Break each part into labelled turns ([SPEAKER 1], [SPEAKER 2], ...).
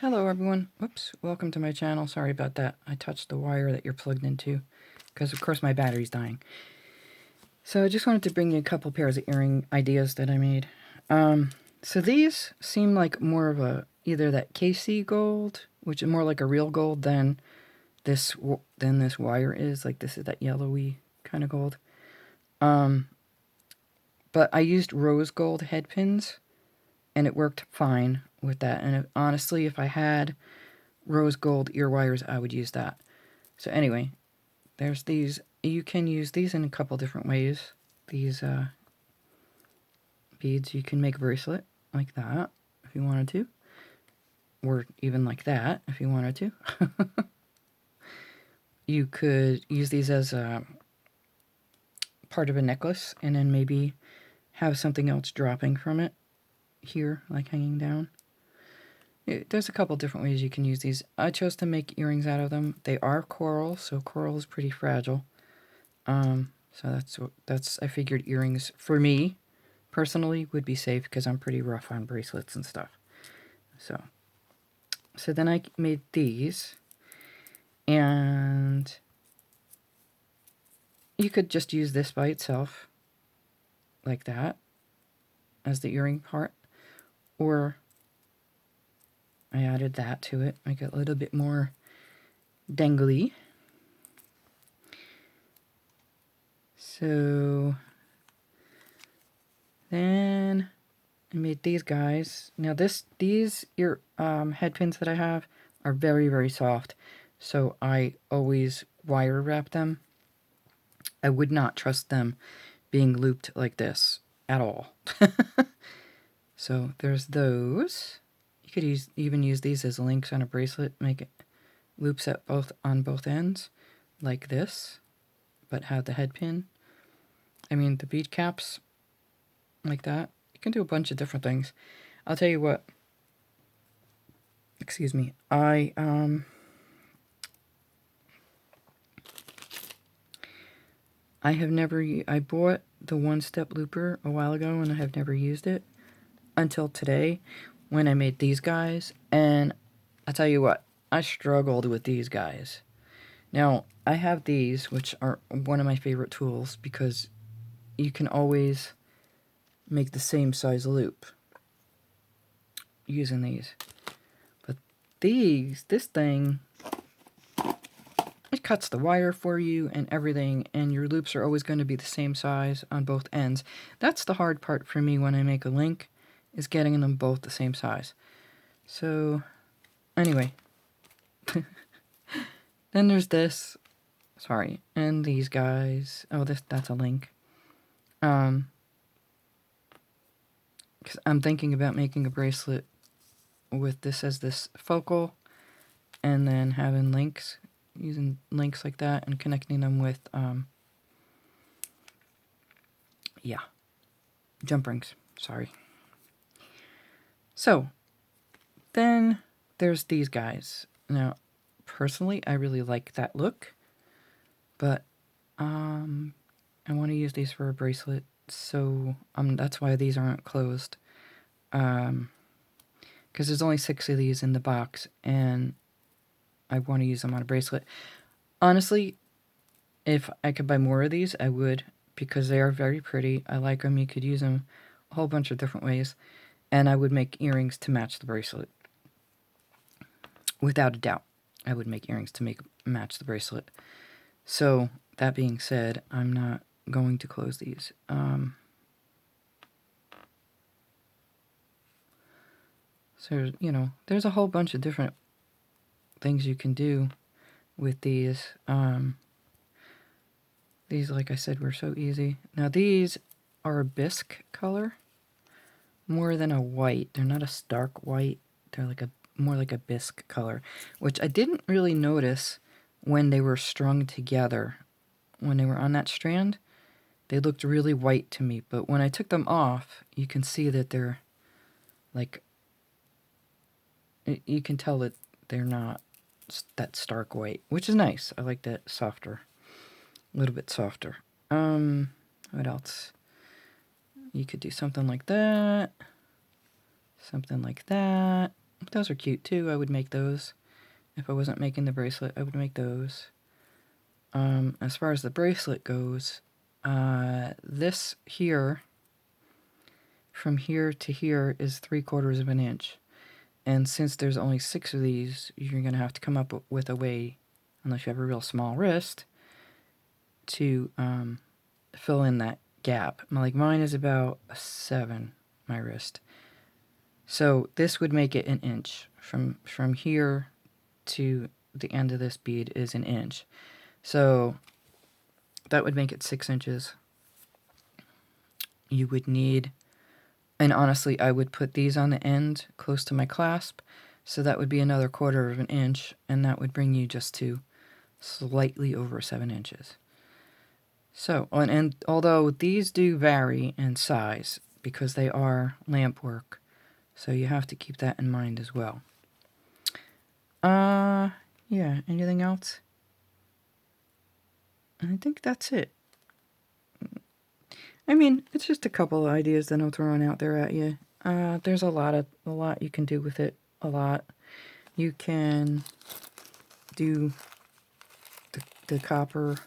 [SPEAKER 1] Hello everyone. Whoops, welcome to my channel. Sorry about that. I touched the wire that you're plugged into because of course my battery's dying. So I just wanted to bring you a couple pairs of earring ideas that I made. So these seem like more of a either that KC gold, which is more like a real gold than this wire is. Like this is that yellowy kind of gold. But I used rose gold head pins and it worked fine with that. And honestly, if I had rose gold ear wires, I would use that. So anyway, there's these. You can use these in a couple different ways. These beads, you can make a bracelet like that if you wanted to, or even like that if you wanted to. You could use these as a part of a necklace and then maybe have something else dropping from it here, like hanging down. There's a couple different ways you can use these. I chose to make earrings out of them. They are coral, so coral is pretty fragile. So that's I figured earrings for me personally would be safe because I'm pretty rough on bracelets and stuff. So then I made these, and you could just use this by itself like that as the earring part, or I added that to it, make it a little bit more dangly. So then I made these guys. Now these ear head pins that I have are very, very soft, so I always wire wrap them. I would not trust them being looped like this at all. So there's those. You could even use these as links on a bracelet, make it loops on both ends like this, but have the head pin. I mean the bead caps like that. You can do a bunch of different things. I'll tell you what. Excuse me. I have never. I bought the one-step looper a while ago, and I have never used it until today, when I made these guys. And I'll tell you what. I struggled with these guys. Now I have these, which are one of my favorite tools because you can always make the same size loop using these. But this thing, it cuts the wire for you and everything, and your loops are always going to be the same size on both ends. That's the hard part for me when I make a link, is getting them both the same size. So anyway, then there's this, sorry, and these guys. Oh, that's a link. Because I'm thinking about making a bracelet with this as this focal, and then having links, using links like that and connecting them with jump rings. Sorry. So then there's these guys. Now personally I really like that look, but I want to use these for a bracelet, so that's why these aren't closed, because there's only 6 of these in the box, and I want to use them on a bracelet. Honestly, if I could buy more of these, I would, because they are very pretty. I like them. You could use them a whole bunch of different ways, and I would make earrings to match the bracelet. Without a doubt, I would make earrings to match the bracelet. So that being said, I'm not going to close these. So, there's a whole bunch of different things you can do with these. These, like I said, were so easy. Now these are a bisque color, more than a white. They're not a stark white. They're like more like a bisque color, which I didn't really notice when they were strung together. When they were on that strand, they looked really white to me, but when I took them off, you can see that they're like, you can tell that they're not that stark white, which is nice. I like that softer, a little bit softer. What else? You could do something like that, something like that. Those are cute too. I would make those. If I wasn't making the bracelet, I would make those. As far as the bracelet goes, this here, from here to here, is 3/4 of an inch. And since there's only 6 of these, you're going to have to come up with a way, unless you have a real small wrist, to fill in that gap. Like mine is about a 7, my wrist. So this would make it an inch. From here to the end of this bead is an inch. So that would make it 6 inches. You would need, and honestly, I would put these on the end close to my clasp. So that would be another 1/4 of an inch, and that would bring you just to slightly over 7 inches. So, and although these do vary in size because they are lamp work, so you have to keep that in mind as well. Yeah, anything else? I think that's it. I mean, it's just a couple of ideas that I'm throwing out there at you. There's a lot you can do with it. A lot. You can do the copper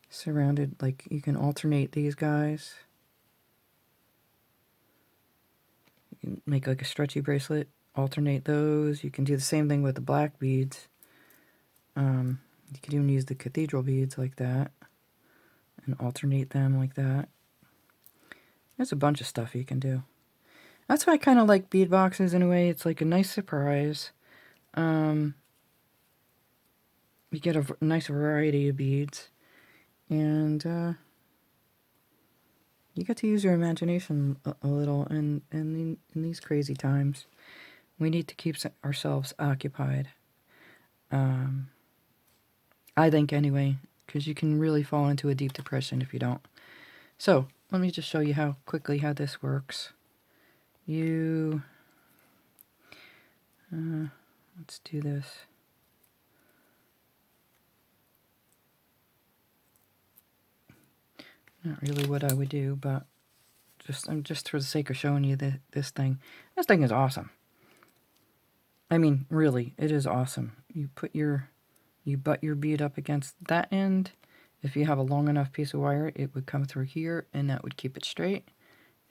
[SPEAKER 1] surrounded, like you can alternate these guys. You can make like a stretchy bracelet, alternate those. You can do the same thing with the black beads. You could even use the cathedral beads like that and alternate them like that. There's a bunch of stuff you can do. That's why I kind of like bead boxes in a way. It's like a nice surprise. You get a nice variety of beads, and you get to use your imagination a little. And in these crazy times, we need to keep ourselves occupied. I think anyway, because you can really fall into a deep depression if you don't. So let me just show you how this works. Let's do this. Not really what I would do, but just for the sake of showing you this thing. This thing is awesome. I mean, really, it is awesome. You butt your bead up against that end. If you have a long enough piece of wire, it would come through here, and that would keep it straight.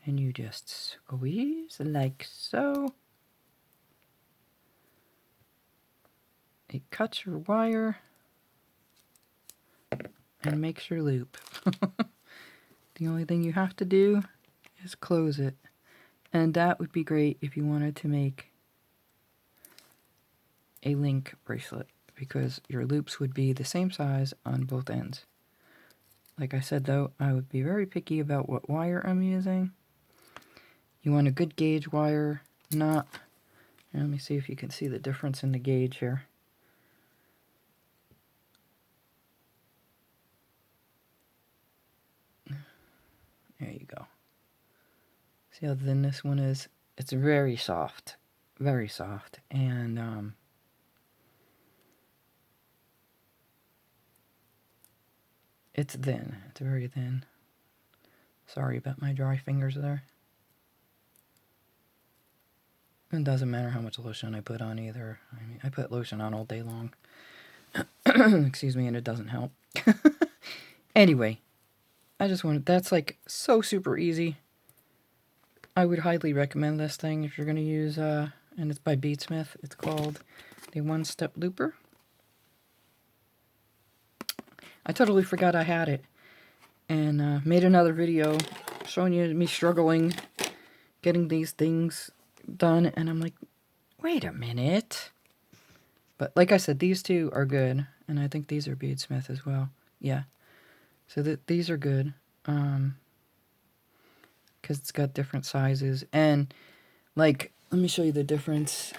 [SPEAKER 1] And you just squeeze like so. It cuts your wire and makes your loop. The only thing you have to do is close it. And that would be great if you wanted to make a link bracelet, because your loops would be the same size on both ends. Like I said though, I would be very picky about what wire I'm using. You want a good gauge wire, not... Let me see if you can see the difference in the gauge here. There you go. See how thin this one is? It's very soft, and it's thin. It's very thin. Sorry about my dry fingers there. It doesn't matter how much lotion I put on either. I mean, I put lotion on all day long. Excuse me, and it doesn't help. Anyway, I just wanted... That's like so super easy. I would highly recommend this thing if you're going to use... and it's by Beadsmith. It's called the One Step Looper. I totally forgot I had it. And made another video showing you me struggling getting these things done, and I'm like, wait a minute. But like I said, these two are good, and I think these are Beadsmith as well. Yeah. So these are good. Because it's got different sizes. And like, let me show you the difference.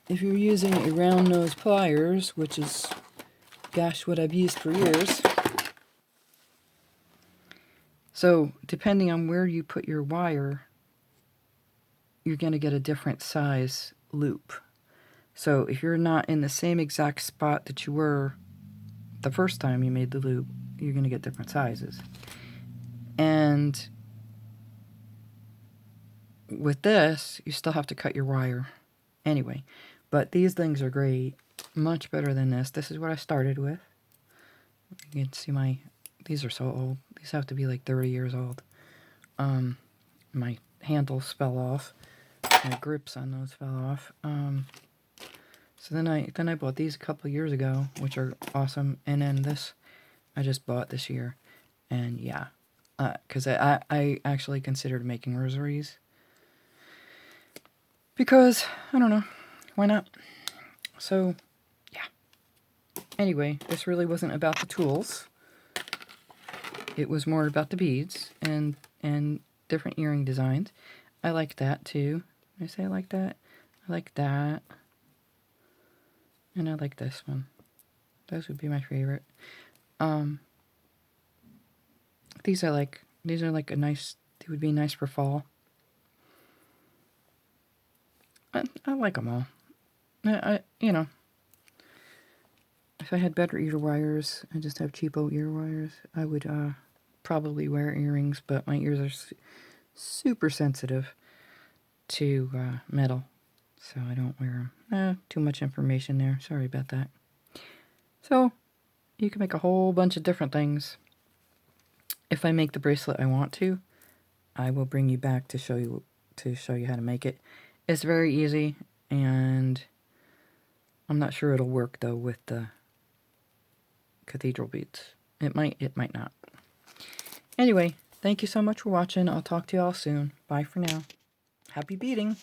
[SPEAKER 1] If you're using a round nose pliers, which is, gosh, what I've used for years. So depending on where you put your wire, you're going to get a different size loop. So if you're not in the same exact spot that you were the first time you made the loop, you're going to get different sizes. And with this, you still have to cut your wire. Anyway, but these things are great. Much better than this. This is what I started with. You can see these are so old. These have to be like 30 years old. My handles fell off. My grips on those fell off. So then I bought these a couple years ago, which are awesome. And then this I just bought this year. And yeah, because I actually considered making rosaries. Because, I don't know, why not? So, yeah. Anyway, this really wasn't about the tools. It was more about the beads and different earring designs. I like that too. Did I say I like that? I like that. And I like this one. Those would be my favorite. These are like a nice, they would be nice for fall. I like them all. You know, if I had better ear wires, I just have cheapo ear wires, I would probably wear earrings, but my ears are super sensitive to metal, so I don't wear them. Too much information there. Sorry about that. So, you can make a whole bunch of different things. If I make the bracelet I want to, I will bring you back to show you how to make it. It's very easy, and I'm not sure it'll work though with the cathedral beads. It might not. Anyway, thank you so much for watching. I'll talk to you all soon. Bye for now. Happy beading!